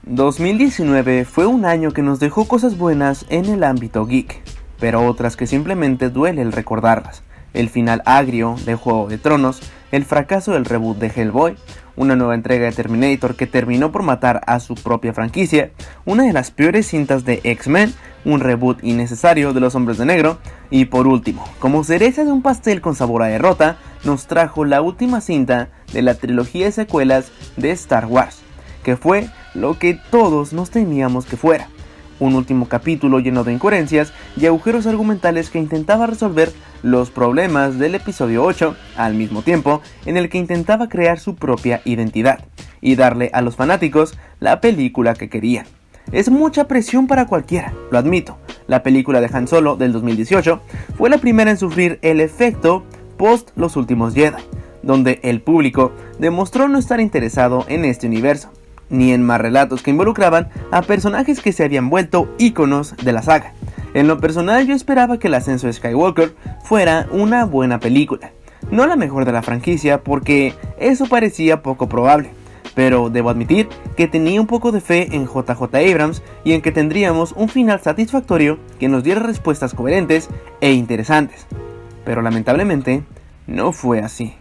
...2019 fue un año que nos dejó cosas buenas en el ámbito geek, pero otras que simplemente duele el recordarlas. El final agrio de Juego de Tronos, el fracaso del reboot de Hellboy, una nueva entrega de Terminator que terminó por matar a su propia franquicia, una de las peores cintas de X-Men, un reboot innecesario de Los Hombres de Negro, y por último, como cereza de un pastel con sabor a derrota, nos trajo la última cinta de la trilogía de secuelas de Star Wars, que fue lo que todos nos temíamos que fuera. Un último capítulo lleno de incoherencias y agujeros argumentales que intentaba resolver los problemas del episodio 8, al mismo tiempo en el que intentaba crear su propia identidad y darle a los fanáticos la película que querían. Es mucha presión para cualquiera, lo admito. La película de Han Solo del 2018 fue la primera en sufrir el efecto post Los Últimos Jedi, donde el público demostró no estar interesado en este universo, ni en más relatos que involucraban a personajes que se habían vuelto íconos de la saga. En lo personal, yo esperaba que el ascenso de Skywalker fuera una buena película, no la mejor de la franquicia porque eso parecía poco probable, pero debo admitir que tenía un poco de fe en JJ Abrams y en que tendríamos un final satisfactorio que nos diera respuestas coherentes e interesantes, pero lamentablemente no fue así.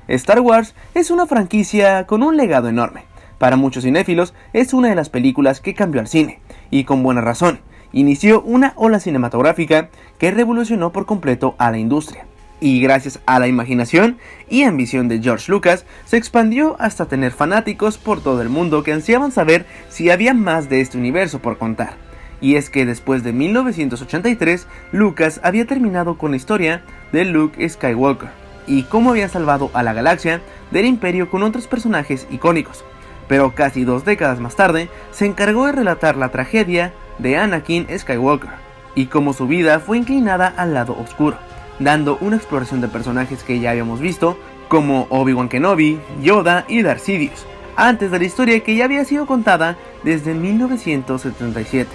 Star Wars es una franquicia con un legado enorme. Para muchos cinéfilos es una de las películas que cambió al cine, y con buena razón. Inició una ola cinematográfica que revolucionó por completo a la industria, y gracias a la imaginación y ambición de George Lucas, se expandió hasta tener fanáticos por todo el mundo que ansiaban saber si había más de este universo por contar. Y es que después de 1983, Lucas había terminado con la historia de Luke Skywalker, y cómo había salvado a la galaxia del Imperio con otros personajes icónicos. Pero casi 2 décadas más tarde, se encargó de relatar la tragedia de Anakin Skywalker, y cómo su vida fue inclinada al lado oscuro, dando una exploración de personajes que ya habíamos visto, como Obi-Wan Kenobi, Yoda y Darth Sidious, antes de la historia que ya había sido contada desde 1977.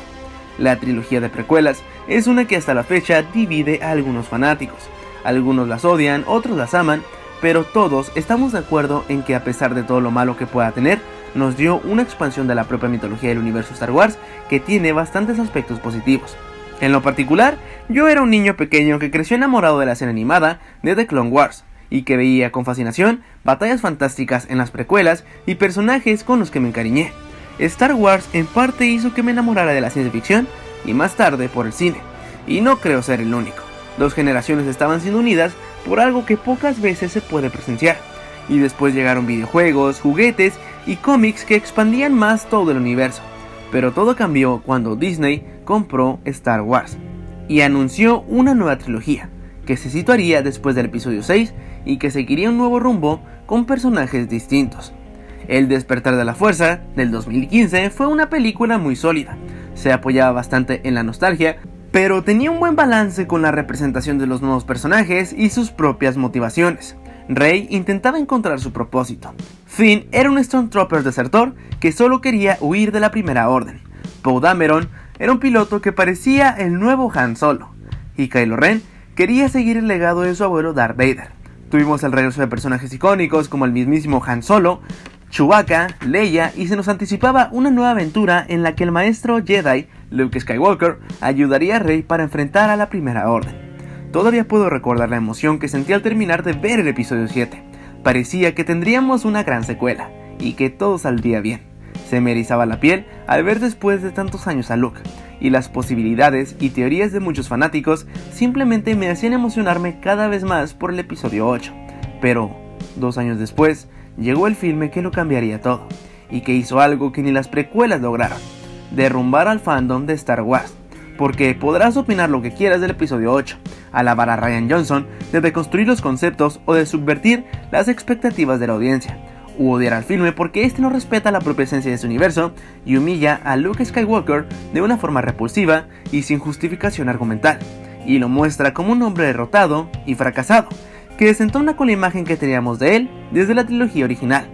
La trilogía de precuelas es una que hasta la fecha divide a algunos fanáticos. Algunos las odian, otros las aman, pero todos estamos de acuerdo en que a pesar de todo lo malo que pueda tener, nos dio una expansión de la propia mitología del universo Star Wars que tiene bastantes aspectos positivos. En lo particular, yo era un niño pequeño que creció enamorado de la serie animada de The Clone Wars, y que veía con fascinación batallas fantásticas en las precuelas y personajes con los que me encariñé. Star Wars en parte hizo que me enamorara de la ciencia ficción y más tarde por el cine, y no creo ser el único. 2 generaciones estaban siendo unidas por algo que pocas veces se puede presenciar, y después llegaron videojuegos, juguetes y cómics que expandían más todo el universo. Pero todo cambió cuando Disney compró Star Wars y anunció una nueva trilogía que se situaría después del episodio 6 y que seguiría un nuevo rumbo con personajes distintos. El Despertar de la Fuerza del 2015 fue una película muy sólida, se apoyaba bastante en la nostalgia, pero tenía un buen balance con la representación de los nuevos personajes y sus propias motivaciones. Rey intentaba encontrar su propósito. Finn era un Stormtrooper desertor que solo quería huir de la Primera Orden. Poe Dameron era un piloto que parecía el nuevo Han Solo. Y Kylo Ren quería seguir el legado de su abuelo Darth Vader. Tuvimos el regreso de personajes icónicos como el mismísimo Han Solo, Chewbacca, Leia, y se nos anticipaba una nueva aventura en la que el maestro Jedi, Luke Skywalker, ayudaría a Rey para enfrentar a la Primera Orden. Todavía puedo recordar la emoción que sentí al terminar de ver el episodio 7. Parecía que tendríamos una gran secuela, y que todo saldría bien. Se me erizaba la piel al ver después de tantos años a Luke, y las posibilidades y teorías de muchos fanáticos simplemente me hacían emocionarme cada vez más por el episodio 8. Pero, 2 años después, llegó el filme que lo cambiaría todo, y que hizo algo que ni las precuelas lograron: derrumbar al fandom de Star Wars. Porque podrás opinar lo que quieras del episodio 8, alabar a Rian Johnson, de deconstruir los conceptos o de subvertir las expectativas de la audiencia, u odiar al filme porque este no respeta la propia esencia de su universo y humilla a Luke Skywalker de una forma repulsiva y sin justificación argumental, y lo muestra como un hombre derrotado y fracasado, que desentona con la imagen que teníamos de él desde la trilogía original.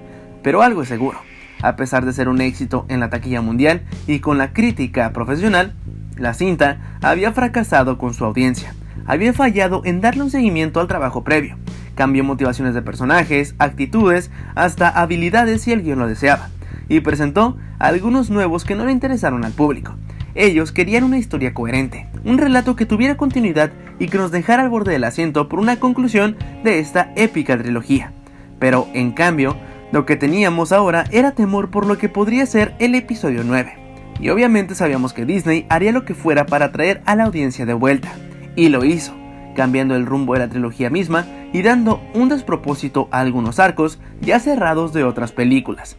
Pero algo es seguro: a pesar de ser un éxito en la taquilla mundial y con la crítica profesional, La cinta había fracasado con su audiencia, había fallado en darle un seguimiento al trabajo previo, cambió motivaciones de personajes, actitudes, hasta habilidades si el guion lo deseaba, y presentó algunos nuevos que no le interesaron al público. Ellos querían una historia coherente, un relato que tuviera continuidad y que nos dejara al borde del asiento por una conclusión de esta épica trilogía. Pero, en cambio, lo que teníamos ahora era temor por lo que podría ser el episodio 9. Y obviamente sabíamos que Disney haría lo que fuera para traer a la audiencia de vuelta. Y lo hizo, cambiando el rumbo de la trilogía misma y dando un despropósito a algunos arcos ya cerrados de otras películas.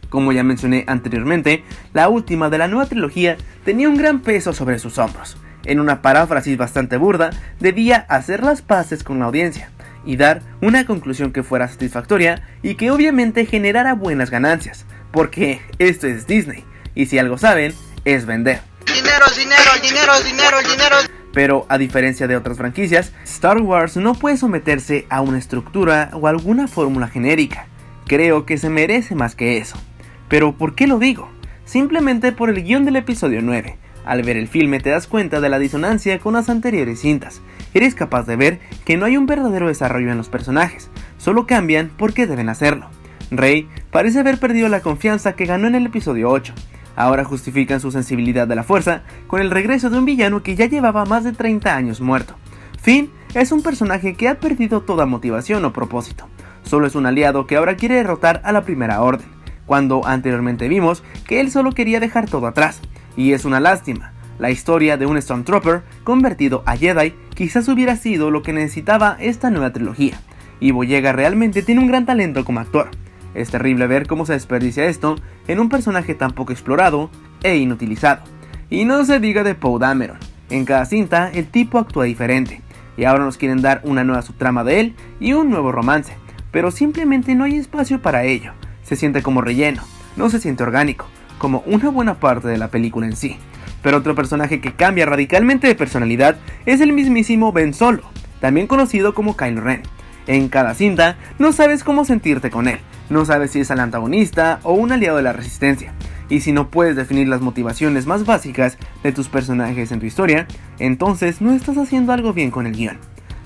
Como ya mencioné anteriormente, la última de la nueva trilogía tenía un gran peso sobre sus hombros. En una paráfrasis bastante burda, debía hacer las paces con la audiencia y dar una conclusión que fuera satisfactoria y que obviamente generara buenas ganancias, porque esto es Disney, y si algo saben, es vender. Dinero, dinero, dinero, dinero, dinero. Pero a diferencia de otras franquicias, Star Wars no puede someterse a una estructura o alguna fórmula genérica. Creo que se merece más que eso. Pero ¿por qué lo digo? Simplemente por el guión del episodio 9. Al ver el filme te das cuenta de la disonancia con las anteriores cintas. Eres capaz de ver que no hay un verdadero desarrollo en los personajes, solo cambian porque deben hacerlo. Rey parece haber perdido la confianza que ganó en el episodio 8. Ahora justifican su sensibilidad de la fuerza con el regreso de un villano que ya llevaba más de 30 años muerto. Finn es un personaje que ha perdido toda motivación o propósito. Solo es un aliado que ahora quiere derrotar a la Primera Orden, cuando anteriormente vimos que él solo quería dejar todo atrás. Y es una lástima. La historia de un Stormtrooper convertido a Jedi quizás hubiera sido lo que necesitaba esta nueva trilogía. Y Boyega realmente tiene un gran talento como actor. Es terrible ver cómo se desperdicia esto en un personaje tan poco explorado e inutilizado. Y no se diga de Poe Dameron. En cada cinta el tipo actúa diferente, y ahora nos quieren dar una nueva subtrama de él y un nuevo romance, pero simplemente no hay espacio para ello. Se siente como relleno, no se siente orgánico, como una buena parte de la película en sí. Pero otro personaje que cambia radicalmente de personalidad es el mismísimo Ben Solo, también conocido como Kylo Ren. En cada cinta no sabes cómo sentirte con él, no sabes si es el antagonista o un aliado de la resistencia. Y si no puedes definir las motivaciones más básicas de tus personajes en tu historia, entonces no estás haciendo algo bien con el guión.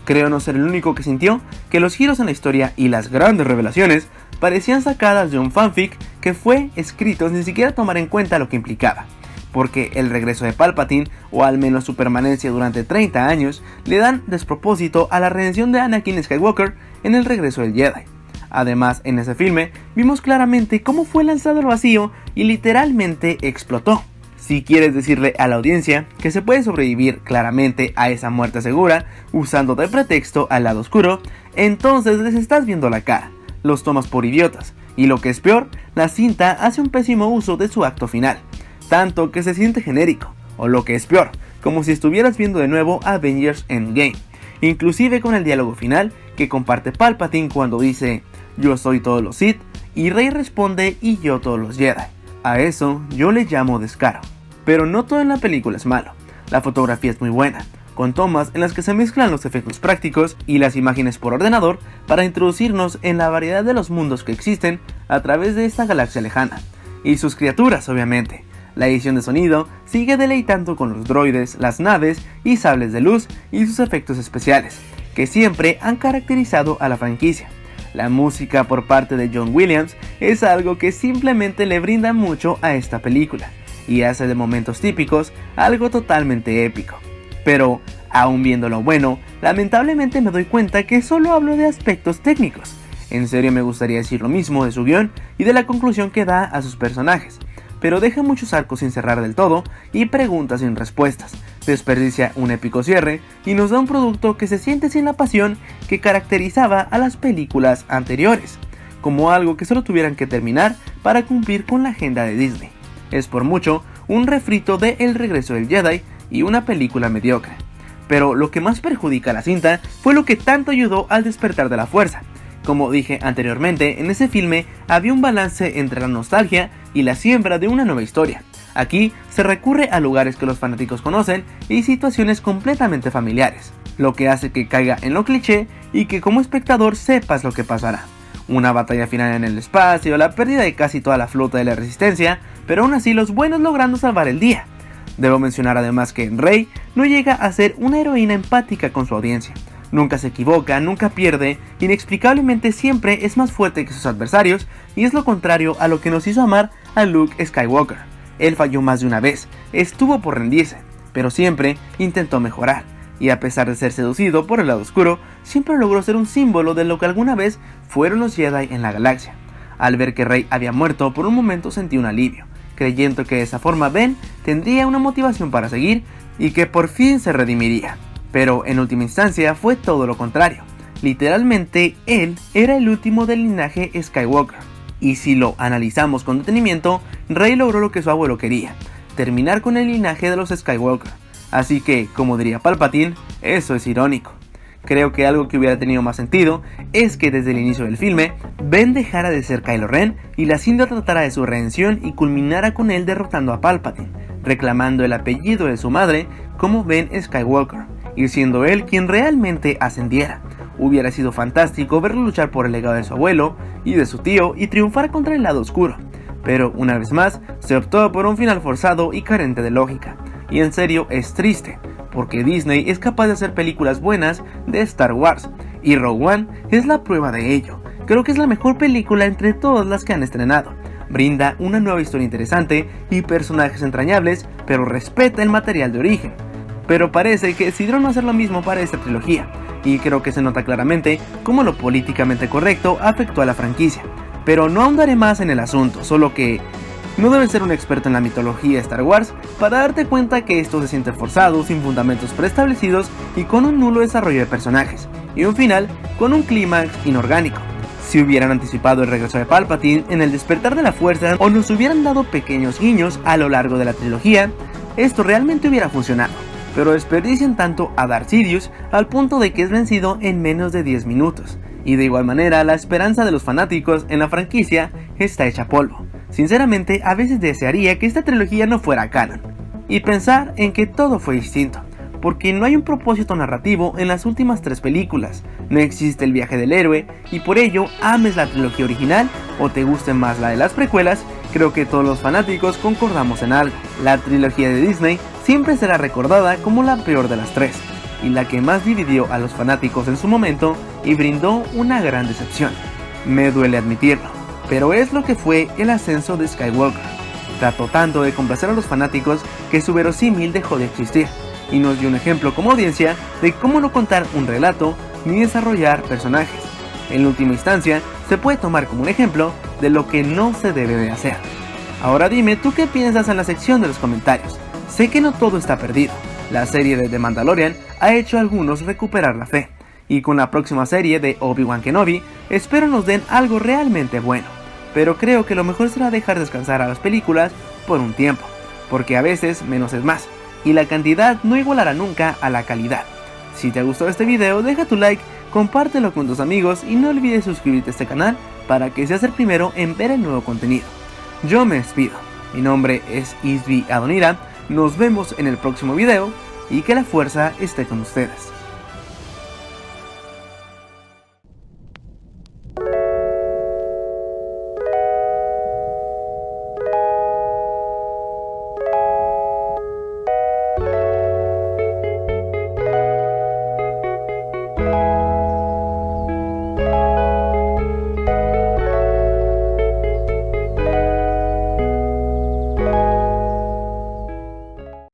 Creo no ser el único que sintió que los giros en la historia y las grandes revelaciones parecían sacadas de un fanfic que fue escrito sin siquiera tomar en cuenta lo que implicaba. Porque el regreso de Palpatine, o al menos su permanencia durante 30 años, le dan despropósito a la redención de Anakin Skywalker en el regreso del Jedi. Además, en ese filme, vimos claramente cómo fue lanzado al vacío y literalmente explotó. Si quieres decirle a la audiencia que se puede sobrevivir claramente a esa muerte segura, usando de pretexto al lado oscuro, entonces les estás viendo la cara, los tomas por idiotas, y lo que es peor, la cinta hace un pésimo uso de su acto final, tanto que se siente genérico, o lo que es peor, como si estuvieras viendo de nuevo Avengers Endgame, inclusive con el diálogo final que comparte Palpatine cuando dice "Yo soy todos los Sith", y Rey responde "y yo todos los Jedi". A eso yo le llamo descaro. Pero no todo en la película es malo. La fotografía es muy buena, con tomas en las que se mezclan los efectos prácticos y las imágenes por ordenador para introducirnos en la variedad de los mundos que existen a través de esta galaxia lejana. Y sus criaturas, obviamente. La edición de sonido sigue deleitando con los droides, las naves y sables de luz y sus efectos especiales, que siempre han caracterizado a la franquicia. La música por parte de John Williams es algo que simplemente le brinda mucho a esta película, y hace de momentos típicos algo totalmente épico. Pero, aún viendo lo bueno, lamentablemente me doy cuenta que solo hablo de aspectos técnicos. En serio me gustaría decir lo mismo de su guión y de la conclusión que da a sus personajes, pero deja muchos arcos sin cerrar del todo y preguntas sin respuestas, desperdicia un épico cierre y nos da un producto que se siente sin la pasión que caracterizaba a las películas anteriores, como algo que solo tuvieran que terminar para cumplir con la agenda de Disney. Es por mucho un refrito de El regreso del Jedi y una película mediocre. Pero lo que más perjudica a la cinta fue lo que tanto ayudó al despertar de la fuerza. Como dije anteriormente, en ese filme había un balance entre la nostalgia y la siembra de una nueva historia. Aquí se recurre a lugares que los fanáticos conocen y situaciones completamente familiares, lo que hace que caiga en lo cliché y que como espectador sepas lo que pasará. Una batalla final en el espacio, la pérdida de casi toda la flota de la resistencia, pero aún así los buenos logrando salvar el día. Debo mencionar además que Rey no llega a ser una heroína empática con su audiencia. Nunca se equivoca, nunca pierde, inexplicablemente siempre es más fuerte que sus adversarios y es lo contrario a lo que nos hizo amar a Luke Skywalker. Él falló más de una vez, estuvo por rendirse, pero siempre intentó mejorar. Y a pesar de ser seducido por el lado oscuro, siempre logró ser un símbolo de lo que alguna vez fueron los Jedi en la galaxia. Al ver que Rey había muerto, por un momento sentí un alivio, creyendo que de esa forma Ben tendría una motivación para seguir y que por fin se redimiría. Pero en última instancia fue todo lo contrario. Literalmente él era el último del linaje Skywalker. Y si lo analizamos con detenimiento, Rey logró lo que su abuelo quería, terminar con el linaje de los Skywalker. Así que, como diría Palpatine, eso es irónico. Creo que algo que hubiera tenido más sentido es que desde el inicio del filme, Ben dejara de ser Kylo Ren y la cinta tratara de su redención y culminara con él derrotando a Palpatine, reclamando el apellido de su madre como Ben Skywalker, y siendo él quien realmente ascendiera. Hubiera sido fantástico verlo luchar por el legado de su abuelo y de su tío y triunfar contra el lado oscuro, pero una vez más se optó por un final forzado y carente de lógica. Y en serio es triste, porque Disney es capaz de hacer películas buenas de Star Wars, y Rogue One es la prueba de ello. Creo que es la mejor película entre todas las que han estrenado. Brinda una nueva historia interesante y personajes entrañables, pero respeta el material de origen. Pero parece que decidieron hacer lo mismo para esta trilogía, y creo que se nota claramente cómo lo políticamente correcto afectó a la franquicia. Pero no ahondaré más en el asunto, solo que no debes ser un experto en la mitología de Star Wars para darte cuenta que esto se siente forzado, sin fundamentos preestablecidos y con un nulo desarrollo de personajes, y un final con un clímax inorgánico. Si hubieran anticipado el regreso de Palpatine en el despertar de la fuerza o nos hubieran dado pequeños guiños a lo largo de la trilogía, esto realmente hubiera funcionado, pero desperdician tanto a Darth Sidious al punto de que es vencido en menos de 10 minutos, y de igual manera la esperanza de los fanáticos en la franquicia está hecha polvo. Sinceramente, a veces desearía que esta trilogía no fuera canon, y pensar en que todo fue distinto, porque no hay un propósito narrativo en las últimas 3 películas, no existe el viaje del héroe, y por ello, ames la trilogía original o te guste más la de las precuelas, creo que todos los fanáticos concordamos en algo. La trilogía de Disney siempre será recordada como la peor de las 3, y la que más dividió a los fanáticos en su momento y brindó una gran decepción. Me duele admitirlo, pero es lo que fue el ascenso de Skywalker. Trató tanto de complacer a los fanáticos que su verosímil dejó de existir, y nos dio un ejemplo como audiencia de cómo no contar un relato ni desarrollar personajes. En última instancia, se puede tomar como un ejemplo de lo que no se debe de hacer. Ahora dime tú qué piensas en la sección de los comentarios. Sé que no todo está perdido. La serie de The Mandalorian ha hecho a algunos recuperar la fe, y con la próxima serie de Obi-Wan Kenobi espero nos den algo realmente bueno. Pero creo que lo mejor será dejar descansar a las películas por un tiempo, porque a veces menos es más, y la cantidad no igualará nunca a la calidad. Si te gustó este video, deja tu like, compártelo con tus amigos y no olvides suscribirte a este canal para que seas el primero en ver el nuevo contenido. Yo me despido, mi nombre es Isbi Adonira, nos vemos en el próximo video y que la fuerza esté con ustedes.